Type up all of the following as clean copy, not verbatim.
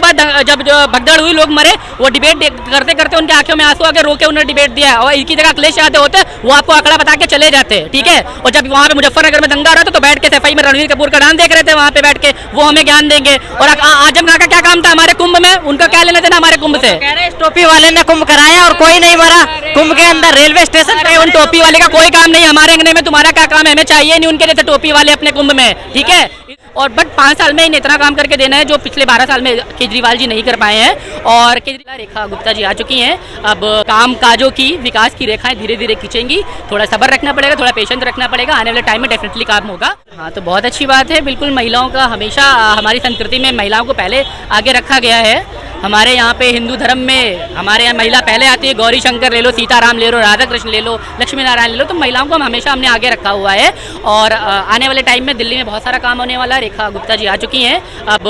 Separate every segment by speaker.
Speaker 1: बाद जब जो भगदड़ हुई, लोग मरे, वो डिबेट करते करते उनके आंखों में आंसू आके रोके उन्होंने डिबेट दिया, और इनकी जगह अखिलेश यादव होते वो आपको आंकड़ा बता के चले जाते, ठीक है। और जब वहाँ पे मुजफ्फरनगर में दंगा हो रहा था तो बैठ के सफाई में रणवीर कपूर का डांस देख रहे थे, वहाँ पे बैठ के वो हमें ज्ञान देंगे। और आजम खां का क्या काम था हमारे कुंभ में, उनका क्या लेना देना हमारे कुंभ से।
Speaker 2: कह रहे इस टोपी वाले ने कुंभ कराया और कोई नहीं मरा कुंभ के अंदर रेलवे स्टेशन पे।
Speaker 1: उन टोपी वाले का कोई काम नहीं, हमारे अंगने में तुम्हारा क्या काम है, हमें चाहिए नहीं उनके जैसे टोपी वाले अपने कुंभ में, ठीक है। और बट 5 साल में इन्हें इतना काम करके देना है जो पिछले 12 साल में केजरीवाल जी नहीं कर पाए हैं। और केजरीवाल रेखा गुप्ता जी आ चुकी हैं, अब काम काजों की विकास की रेखाएं धीरे धीरे खींचेंगी, थोड़ा सब्र रखना पड़ेगा, थोड़ा पेशेंस रखना पड़ेगा, आने वाले टाइम में डेफिनेटली काम होगा। हाँ, तो बहुत अच्छी बात है, बिल्कुल महिलाओं का हमेशा हमारी संस्कृति में महिलाओं को पहले आगे रखा गया है। हमारे यहाँ पे हिंदू धर्म में हमारे यहाँ महिला पहले आती है, गौरी शंकर ले लो, सीताराम ले लो, राधा कृष्ण ले लो, लक्ष्मी नारायण ले लो, तो महिलाओं को हमेशा हमने आगे रखा हुआ है। और आने वाले टाइम में दिल्ली में बहुत सारा काम होने वाला है। रेखा गुप्ता जी आ चुकी हैं, अब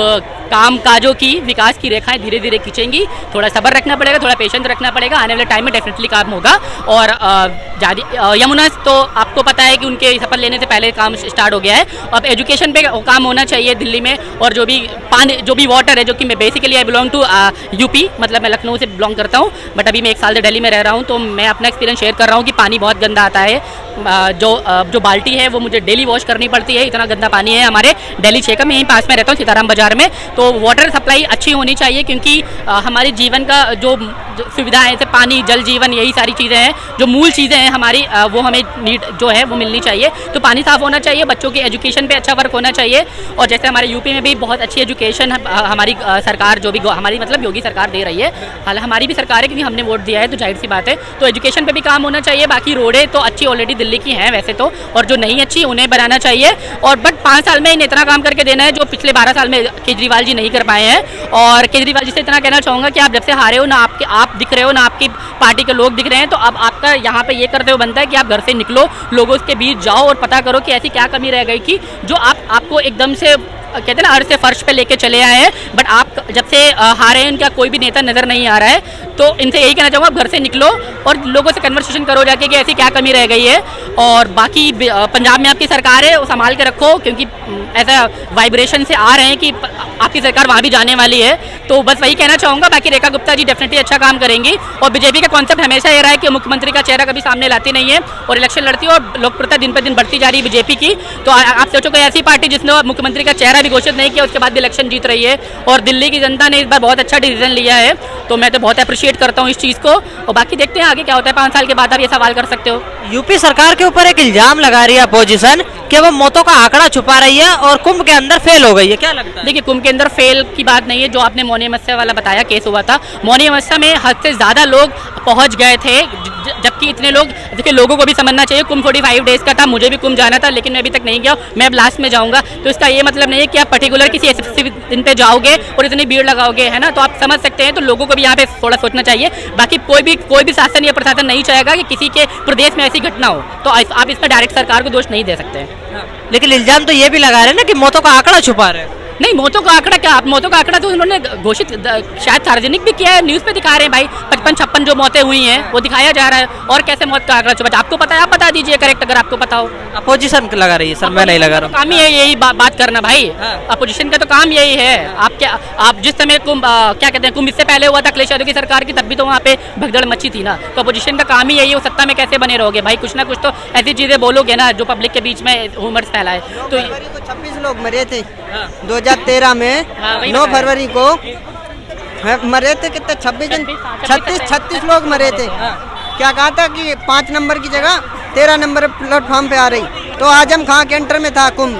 Speaker 1: काम काजों की विकास की रेखाएं धीरे धीरे खींचेंगी, थोड़ा सब्र रखना पड़ेगा, थोड़ा पेशेंस रखना पड़ेगा, आने वाले टाइम में डेफिनेटली काम होगा। और यमुना तो आपको पता है कि उनके शपथ लेने से पहले काम स्टार्ट हो गया है। अब एजुकेशन पे काम होना चाहिए दिल्ली में, और जो भी पानी जो भी वाटर है, जो कि मैं basically I belong to UP, मतलब मैं लखनऊ से बिलोंग करता हूँ, बट अभी मैं 1 साल से दिल्ली में रह रहा हूँ, तो मैं अपना एक्सपीरियंस शेयर कर रहा हूँ कि पानी बहुत गंदा आता है। जो बाल्टी है वो मुझे डेली वॉश करनी पड़ती है, इतना गंदा पानी है हमारे दिल्ली क्षेत्र में। यहीं पास में रहता हूँ सीताराम बाजार में, तो वाटर सप्लाई अच्छी होनी चाहिए, क्योंकि हमारे जीवन का जो सुविधा है, जैसे पानी, जल जीवन, यही सारी चीज़ें हैं जो मूल चीज़ें हैं हमारी, वो हमें नीड जो है वो मिलनी चाहिए। तो पानी साफ होना चाहिए, बच्चों की एजुकेशन पे अच्छा वर्क होना चाहिए। और जैसे हमारे यूपी में भी बहुत अच्छी एजुकेशन हमारी सरकार जो भी हमारी मतलब योगी सरकार दे रही है, हालांकि हमारी भी सरकार है क्योंकि हमने वोट दिया है, तो जाहिर सी बात है, तो एजुकेशन पे भी काम होना चाहिए। बाकी रोडें तो अच्छी ऑलरेडी दिल्ली की हैं वैसे तो, और जो नहीं अच्छी उन्हें बनाना चाहिए। और बट 5 साल में इन्हें इतना काम करके देना है जो पिछले 12 साल में केजरीवाल जी नहीं कर पाए हैं। और केजरीवाल जी से इतना कहना चाहूँगा कि आप जब से हारे हो ना, आप दिख रहे हो ना, आपकी पार्टी के लोग दिख रहे हैं, तो अब आपका यहाँ पे ये करते हुए बनता है कि आप घर से निकलो, लोगों के बीच जाओ और पता करो कि ऐसी क्या कमी रह गई कि जो आपको एकदम से कहते हैं ना अर्श से फर्श पे लेके चले आए हैं। बट आप जब से हारे हैं, उनका कोई भी नेता नज़र नहीं आ रहा है, तो इनसे यही कहना चाहूँगा आप घर से निकलो और लोगों से कन्वर्सेशन करो जाके कि ऐसी क्या कमी रह गई है। और बाकी पंजाब में आपकी सरकार है, वो संभाल के रखो, क्योंकि ऐसा वाइब्रेशन से आ रहे हैं कि आपकी सरकार वहाँ भी जाने वाली है। तो बस वही कहना चाहूँगा। बाकी रेखा गुप्ता जी डेफिनेटली अच्छा काम करेंगी। और बीजेपी का कॉन्सेप्ट हमेशा ये रहा है कि मुख्यमंत्री का चेहरा कभी सामने लाती नहीं है और इलेक्शन लड़ती है, और लोकप्रियता दिन पर दिन बढ़ती जा रही है बीजेपी की। तो आप सोचो कोई ऐसी पार्टी जिसने मुख्यमंत्री का चेहरा भी घोषित नहीं किया, उसके बाद भी इलेक्शन जीत रही है। और दिल्ली की जनता ने इस बार बहुत अच्छा डिसीजन लिया है, तो मैं तो बहुत अप्रिशिएट करता हूँ इस चीज़ को। और बाकी देखते हैं आगे क्या होता है। 5 साल के बाद आप ये सवाल कर सकते हो।
Speaker 2: यूपी सरकार के ऊपर एक इल्जाम लगा रही है अपोजिशन कि वो मौतों का आंकड़ा छुपा रही है और कुंभ के अंदर फेल हो गई है, क्या लगता है?
Speaker 1: देखिए, कुंभ के अंदर फेल की बात नहीं है। जो आपने मौनी अमावस्या वाला बताया केस हुआ था, मौनी अमावस्या में हद से ज़्यादा लोग पहुंच गए थे, जबकि इतने लोग, देखिए लोगों को भी समझना चाहिए, कुंभ 45 डेज़ का था, मुझे भी कुंभ जाना था, लेकिन मैं अभी तक नहीं गया, मैं अब लास्ट में जाऊँगा। तो इसका ये मतलब नहीं है कि आप पर्टिकुलर किसी स्पेसिफिक दिन पे जाओगे और इतनी भीड़ लगाओगे, है ना। तो आप समझ सकते हैं, तो लोगों को भी यहाँ पे थोड़ा सोचना चाहिए। बाकी कोई भी शासन या प्रशासन नहीं चाहेगा कि किसी के प्रदेश में ऐसी घटना हो, तो आप इसमें डायरेक्ट सरकार को दोष नहीं दे सकते हैं।
Speaker 2: लेकिन इल्जाम तो ये भी लगा रहे हैं ना कि मौतों का आंकड़ा छुपा रहे हैं।
Speaker 1: नहीं, मौतों का आंकड़ा क्या, मौतों का आंकड़ा तो उन्होंने घोषित शायद सार्वजनिक भी किया है, न्यूज़ पे दिखा रहे हैं भाई, 55-56 जो मौतें हुई हैं वो दिखाया जा रहा है। और कैसे मौत का आंकड़ा छुपा, आपको पता है, आप बता दीजिए करेक्ट अगर आपको पता हो।
Speaker 2: अपोजिशन लगा रही है सर, मैं नहीं लगा रहा हूँ।
Speaker 1: काम ही है यही बात करना भाई, अपोजिशन का तो काम यही है। आप जिस समय कुंभ क्या कहते हैं, कुंभ इससे पहले हुआ था अखिलेश यादव की सरकार की, तब भी तो वहाँ पे भगदड़ मची थी ना। तो अपोजिशन का काम ही यही है, वो सत्ता में कैसे बने रहोगे भाई, कुछ ना कुछ तो ऐसी चीज़ें बोलोगे ना जो पब्लिक के बीच में ह्यूमर्स फैलाए। तो
Speaker 3: 26 लोग मरे थे 2013 में, 9 फरवरी को मरे थे, कितने 36 लोग मरे थे। क्या कहा था कि 5 नंबर की जगह 13 नंबर प्लेटफॉर्म पे आ रही, तो आजम खां के एंटर में था कुंभ,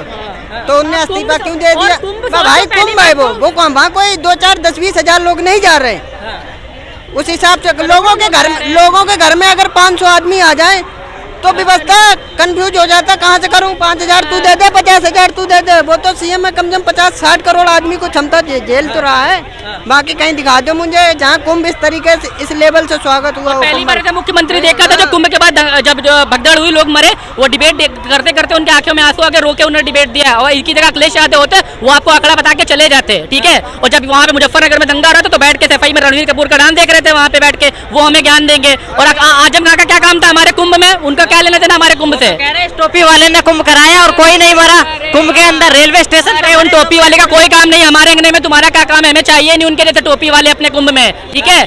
Speaker 3: तो उनने इस्तीफा क्यों दे दिया भाई? कुंभ है वो वहाँ कोई 2, 4, 10, 20 हजार लोग नहीं जा रहे। उस हिसाब से लोगों के घर में अगर 500 आदमी आ जाए तो व्यवस्था कंफ्यूज हो जाता, कहाँ से करूँ? 5,000 तू दे दे, 50,000 तू दे दे। वो तो सीएम में कम से कम 50-60 करोड़ आदमी को क्षमता झेल तो रहा है। बाकी कहीं दिखा दो मुझे जहाँ कुंभ इस तरीके से इस लेवल से स्वागत हुआ।
Speaker 1: पहली बार ऐसा मुख्यमंत्री देखा था जो कुंभ के बाद जब जो भगदड़ हुई, लोग मरे, वो डिबेट करते करते उनके आंखों में आंसू आके रोके उन्होंने डिबेट दिया, और इनकी जगह अखिलेश यादव होते वो आपको आंकड़ा बता के चले जाते, ठीक है। और जब वहाँ पे मुजफ्फरनगर में दंगा हो रहा था तो बैठ के सफाई में रणवीर कपूर का डांस देख रहे थे, वहाँ पे बैठ के वो हमें ज्ञान देंगे। और आजम खां का क्या काम था हमारे कुंभ में, उनका क्या लेना देना हमारे कुंभ से?
Speaker 2: कह रहे इस टोपी वाले ने कुंभ कराया और कोई नहीं मरा कुंभ के अंदर रेलवे स्टेशन
Speaker 1: अरे उन टोपी वाले का कोई काम नहीं, हमारे अंगने में तुम्हारा क्या काम है? हमें चाहिए नहीं उनके जैसे टोपी वाले अपने कुंभ में, ठीक है।